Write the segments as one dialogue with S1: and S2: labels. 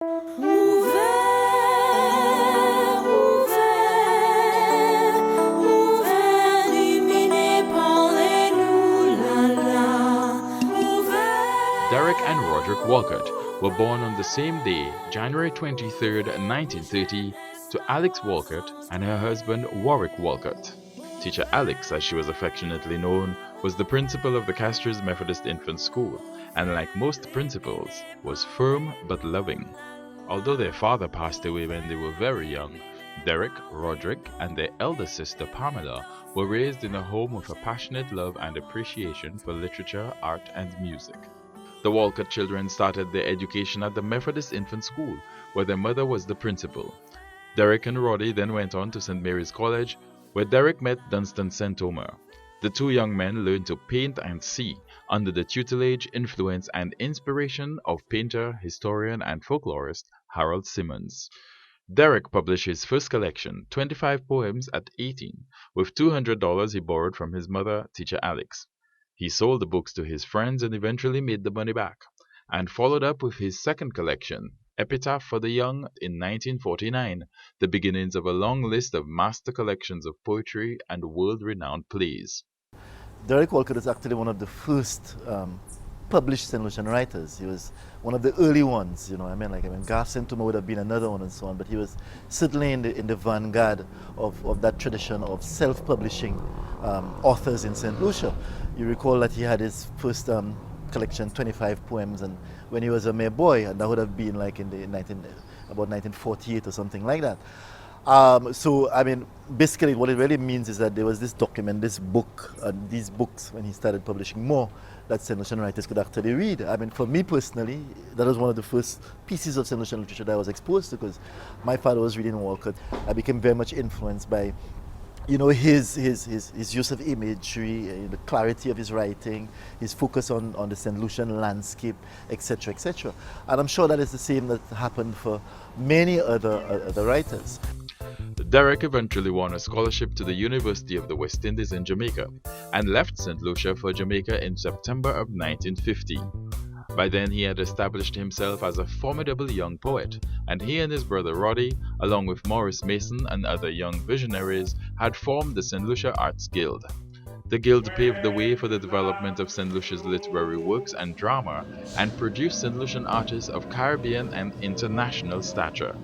S1: Derek and Roderick Walcott were born on the same day, January 23rd, 1930, to Alex Walcott and her husband Warwick Walcott. Teacher Alex, as she was affectionately known, was the principal of the Castries Methodist Infant School, and like most principals, was firm but loving. Although their father passed away when they were very young, Derek, Roderick, and their elder sister Pamela were raised in a home with a passionate love and appreciation for literature, art, and music. The Walcott children started their education at the Methodist Infant School, where their mother was the principal. Derek and Roddy then went on to St. Mary's College, where Derek met Dunstan St. Omer. The two young men learned to paint and see under the tutelage, influence, and inspiration of painter, historian, and folklorist Harold Simmons. Derek published his first collection, 25 poems, at 18, with $200 he borrowed from his mother, teacher Alex. He sold the books to his friends and eventually made the money back, and followed up with his second collection, Epitaph for the Young, in 1949, the beginnings of a long list of master collections of poetry and world-renowned plays.
S2: Roderick Walcott is actually one of the first published St. Lucian writers. He was one of the early ones, Garth St. Omer would have been another one and so on, but he was certainly in the vanguard of that tradition of self-publishing authors in St. Lucia. You recall that he had his first collection, 25 poems, and when he was a mere boy, and that would have been like in about 1948 or something like that. Basically what it really means is that there was this document, this book, and these books, when he started publishing more, that St. Lucian writers could actually read. For me personally, that was one of the first pieces of St. Lucian literature that I was exposed to, because my father was reading Walcott. I became very much influenced by his use of imagery, the clarity of his writing, his focus on the St. Lucian landscape, etc., etc. And I'm sure that is the same that happened for many other writers.
S1: Derek eventually won a scholarship to the University of the West Indies in Jamaica and left St. Lucia for Jamaica in September of 1950. By then he had established himself as a formidable young poet, and he and his brother Roddy, along with Maurice Mason and other young visionaries, had formed the St. Lucia Arts Guild. The guild paved the way for the development of St. Lucia's literary works and drama, and produced St. Lucian artists of Caribbean and international stature.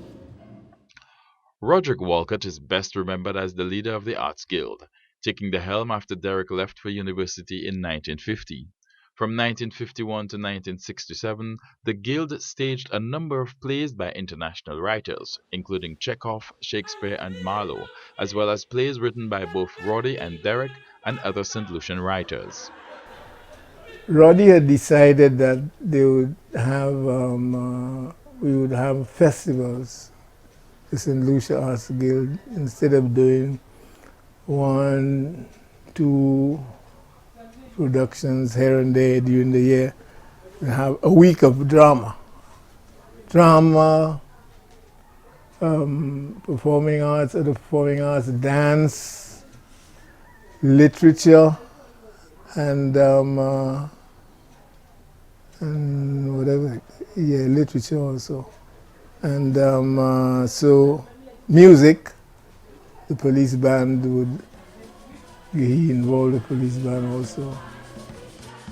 S1: Roderick Walcott is best remembered as the leader of the Arts Guild, taking the helm after Derek left for university in 1950. From 1951 to 1967, the Guild staged a number of plays by international writers, including Chekhov, Shakespeare, and Marlowe, as well as plays written by both Roddy and Derek and other St. Lucian writers.
S3: Roddy had decided that they would have, we would have festivals, the St. Lucia Arts Guild, instead of doing 1, 2 productions here and there during the year. We have a week of drama, performing arts, other performing arts, dance, literature, and whatever, literature also, and so music. The police band would. He involved the police band also.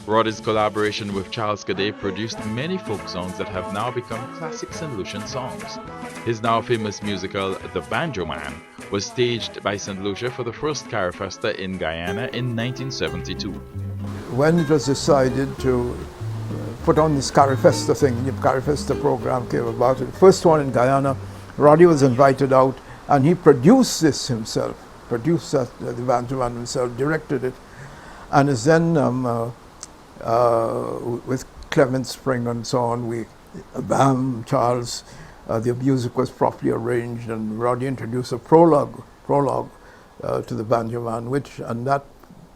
S1: Roddy's collaboration with Charles Cadet produced many folk songs that have now become classic St. Lucian songs. His now famous musical, The Banjo Man, was staged by St. Lucia for the first Carifesta in Guyana in 1972.
S4: When it was decided to put on this Carifesta thing, the Carifesta program came about, the first one in Guyana, Roddy was invited out and he produced this himself. Produced that, the Banjo Man himself, directed it, and is then with Clement Spring and so on, Charles, the music was properly arranged, and Roddy introduced a prologue to the Banjo Man, and that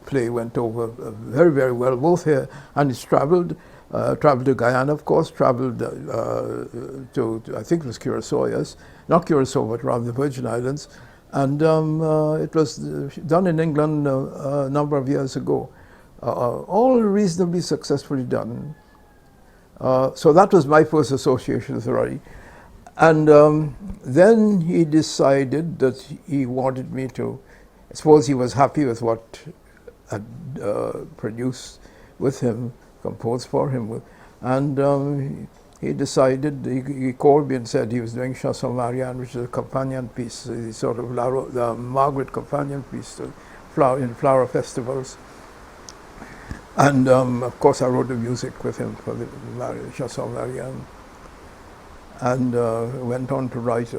S4: play went over very, very well, both here, and it's traveled to Guyana, of course, traveled to I think it was Curacao, yes, not Curacao, but rather the Virgin Islands. And it was done in England a number of years ago. All reasonably successfully done. So that was my first association with Roddy. And then he decided that he wanted me to, I suppose he was happy with what I produced with him, composed for him. And he decided, he called me and said he was doing Chanson Marianne, which is a companion piece, the sort of the Margaret companion piece in flower festivals. And of course I wrote the music with him for the Chanson Marianne. And went on to write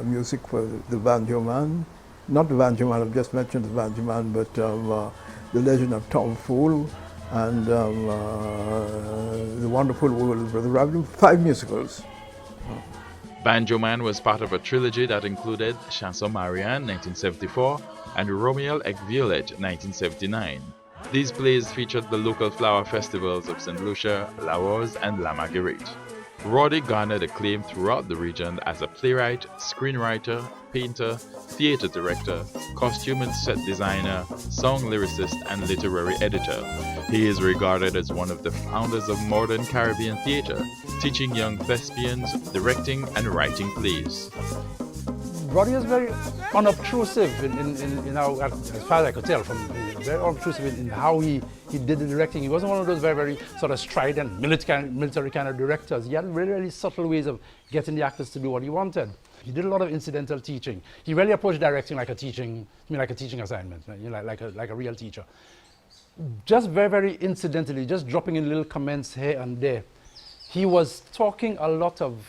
S4: music for the Banjo Man. Not the Banjo Man, I've just mentioned the Banjo Man, but The Legend of Tom Fool and The Wonderful World of Brother Rabbit, 5 musicals.
S1: Banjo Man was part of a trilogy that included Chanson Marianne 1974 and Romeo et Violette 1979. These plays featured the local flower festivals of St. Lucia, La Rose, and La Marguerite. Roddy garnered acclaim throughout the region as a playwright, screenwriter, painter, theater director, costume and set designer, song lyricist, and literary editor. He is regarded as one of the founders of modern Caribbean theater, teaching young thespians, directing and writing plays.
S5: Roddy is very unobtrusive in how, as far as I could tell, very unobtrusive in how he did the directing. He wasn't one of those very sort of strident military kind of directors. He had really subtle ways of getting the actors to do what he wanted. He did a lot of incidental teaching. He really approached directing like a teaching assignment, you know, like a real teacher. Just very incidentally, just dropping in little comments here and there. He was talking a lot of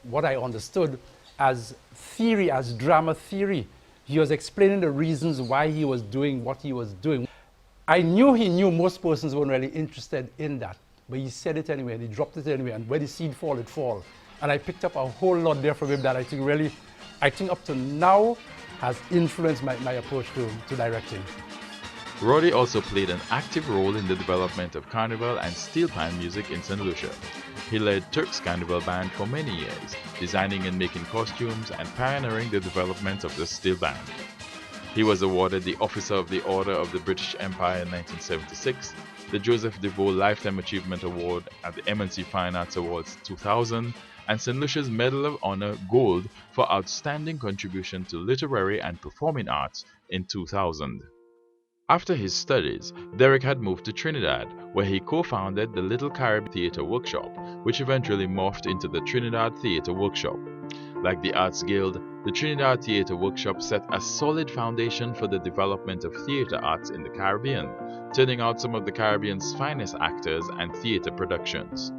S5: what I understood as theory, as drama theory. He was explaining the reasons why he was doing what he was doing. I knew he knew most persons weren't really interested in that, but he said it anyway, and he dropped it anyway, and where the seed fall, it fall. And I picked up a whole lot there from him that I think up to now has influenced my approach to directing.
S1: Roddy also played an active role in the development of carnival and steel pan music in St. Lucia. He led Turk's Carnival Band for many years, designing and making costumes and pioneering the development of the steel band. He was awarded the Officer of the Order of the British Empire in 1976, the Joseph DeVoe Lifetime Achievement Award at the M&C Fine Arts Awards 2000, and St. Lucia's Medal of Honor Gold for outstanding contribution to literary and performing arts in 2000. After his studies, Derek had moved to Trinidad, where he co-founded the Little Caribbean Theatre Workshop, which eventually morphed into the Trinidad Theatre Workshop. Like the Arts Guild, the Trinidad Theatre Workshop set a solid foundation for the development of theatre arts in the Caribbean, turning out some of the Caribbean's finest actors and theatre productions.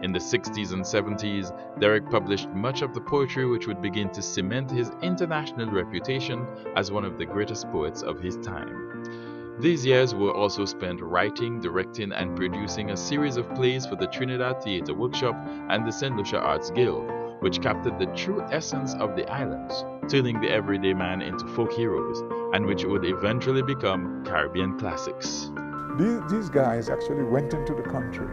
S1: In the 60s and 70s, Derek published much of the poetry which would begin to cement his international reputation as one of the greatest poets of his time. These years were also spent writing, directing, and producing a series of plays for the Trinidad Theatre Workshop and the St. Lucia Arts Guild, which captured the true essence of the islands, turning the everyday man into folk heroes, and which would eventually become Caribbean classics.
S6: These guys actually went into the country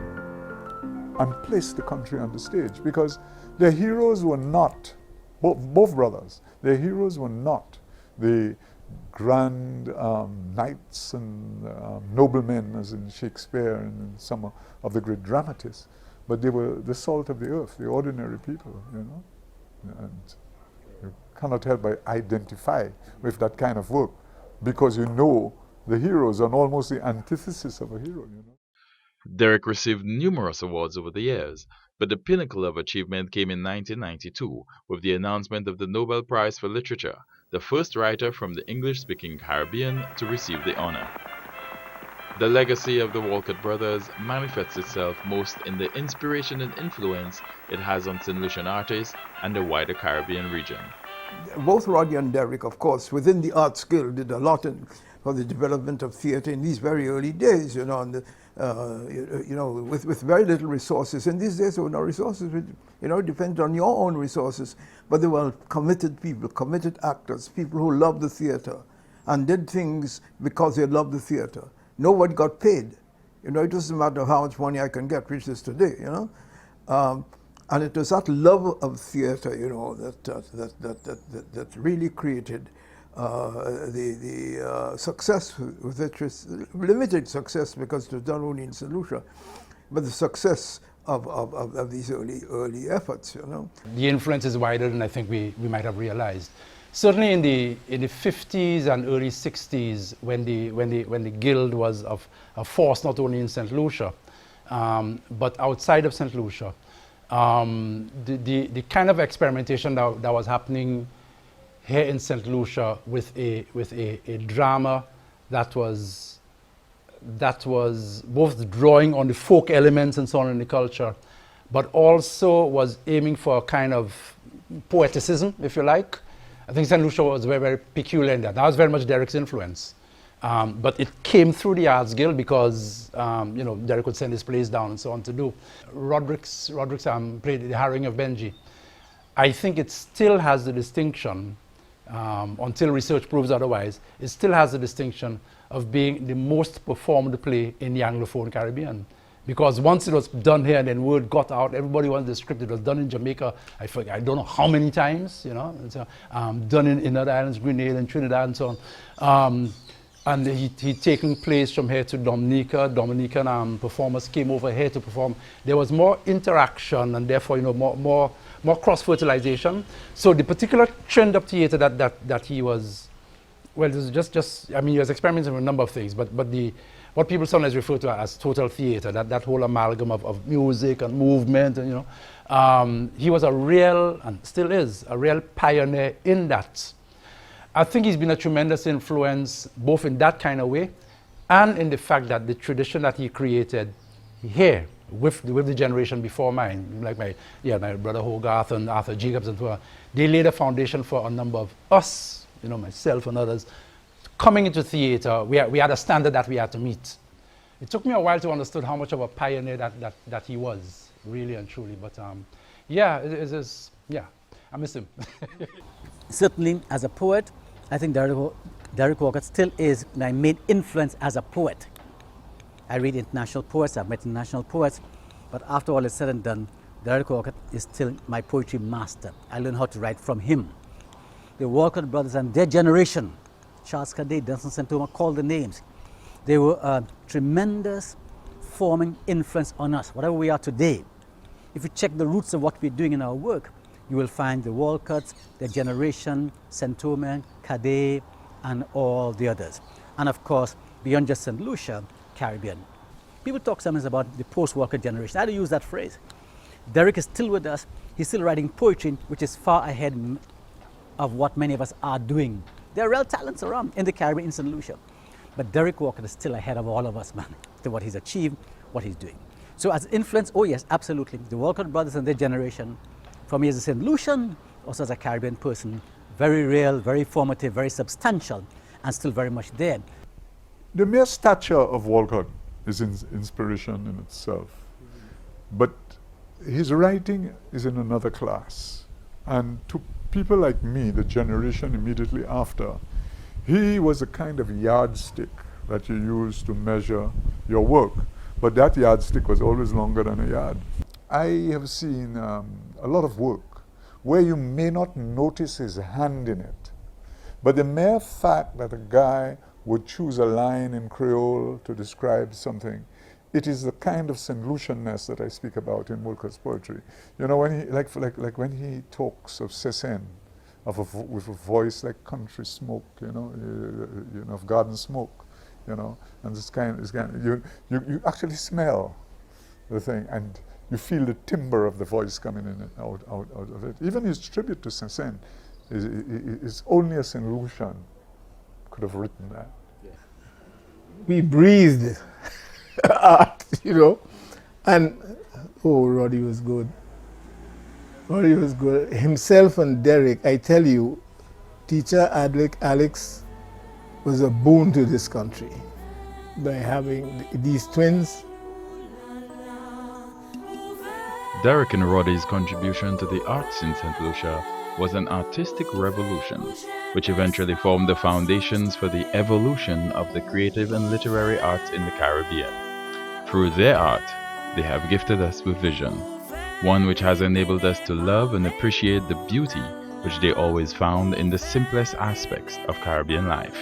S6: and placed the country on the stage, because their heroes were not, both brothers, their heroes were not the grand knights and noblemen as in Shakespeare and in some of the great dramatists, but they were the salt of the earth, the ordinary people, you know. And you cannot help but identify with that kind of work, because you know the heroes are almost the antithesis of a hero, you know.
S1: Derek received numerous awards over the years, but the pinnacle of achievement came in 1992 with the announcement of the Nobel Prize for Literature, the first writer from the English-speaking Caribbean to receive the honor. The legacy of the Walcott brothers manifests itself most in the inspiration and influence it has on St. Lucian artists and the wider Caribbean region.
S4: Both Roddy and Derek, of course, within the Arts Guild, did a lot for the development of theatre in these very early days, you know, and with very little resources. In these days, there were no resources, which, you know, depends on your own resources. But they were committed people, committed actors, people who loved the theatre and did things because they loved the theatre. Nobody got paid. You know, it doesn't matter how much money I can get, which is today, you know. And it was that love of theatre, you know, that really created the success with it was limited success because it was done only in St. Lucia, but the success of these early efforts, you know.
S5: The influence is wider than I think we might have realized. Certainly in the 50s and early 60s, when the guild was of force not only in St. Lucia, but outside of St. Lucia, the kind of experimentation that was happening here in St. Lucia with a drama that was both drawing on the folk elements and so on in the culture, but also was aiming for a kind of poeticism, if you like. I think St. Lucia was very, very peculiar in that. That was very much Derek's influence. But it came through the Arts Guild because, you know, Derek would send his plays down and so on to do. Rodric's played The Harrowing of Benji. I think it still has the distinction, until research proves otherwise, it still has the distinction of being the most performed play in the Anglophone Caribbean. Because once it was done here and then word got out, everybody wanted the script. It was done in Jamaica, I don't know how many times, you know. And so, done in other islands, Grenada and Trinidad and so on. And he'd taken plays from here to Dominica. Dominican performers came over here to perform. There was more interaction and therefore, you know, more cross-fertilization. So the particular trend of theater that he was, well, it was just I mean, he was experimenting with a number of things, but what people sometimes refer to as total theater, that whole amalgam of music and movement, and, you know. He was a real, and still is, a real pioneer in that. I think he's been a tremendous influence, both in that kind of way, and in the fact that the tradition that he created here, with the generation before mine, like my brother Hogarth and Arthur Jacobs and so on, they laid a foundation for a number of us, you know, myself and others, coming into theater. We had a standard that we had to meet. It took me a while to understand how much of a pioneer that he was, really and truly. But yeah, I miss him.
S7: Certainly, as a poet, I think Roderic Walcott still is my main influence as a poet. I read international poets, I've met international poets, but after all is said and done, Roderic Walcott is still my poetry master. I learned how to write from him. The Walcott brothers and their generation, Charles Cadet, Dunson St. Thomas, call the names. They were a tremendous forming influence on us, whatever we are today. If you check the roots of what we're doing in our work, you will find the Walcotts, their generation, St. Thomas, Cadet, and all the others. And of course, beyond just St. Lucia, Caribbean. People talk sometimes about the post-Walcott generation. I don't use that phrase. Derek is still with us. He's still writing poetry, which is far ahead of what many of us are doing. There are real talents around in the Caribbean, in St. Lucia. But Roderic Walcott is still ahead of all of us, man, to what he's achieved, what he's doing. So as influence, oh yes, absolutely. The Walcott brothers and their generation, for me as a St. Lucian, also as a Caribbean person, very real, very formative, very substantial, and still very much there.
S6: The mere stature of Walcott is inspiration in itself. But his writing is in another class. And to people like me, the generation immediately after, he was a kind of yardstick that you use to measure your work. But that yardstick was always longer than a yard. I have seen a lot of work where you may not notice his hand in it, but the mere fact that a guy would choose a line in Creole to describe something, it is the kind of St. Lucianness that I speak about in Walcott's poetry. You know, when he, like when he talks of Cécenne, with a voice like country smoke, you know, of garden smoke, you know, and this kind, you actually smell the thing, and you feel the timbre of the voice coming in and out of it. Even his tribute to Cécenne is only a St. Lucian could have written that.
S3: We breathed art, you know, and oh, Roddy was good. Roddy was good. Himself and Derek, I tell you, teacher Alex was a boon to this country by having these twins.
S1: Derek and Roddy's contribution to the arts in St. Lucia was an artistic revolution, which eventually formed the foundations for the evolution of the creative and literary arts in the Caribbean. Through their art, they have gifted us with vision, one which has enabled us to love and appreciate the beauty which they always found in the simplest aspects of Caribbean life.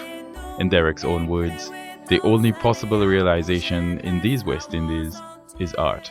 S1: In Derek's own words, the only possible realization in these West Indies is art.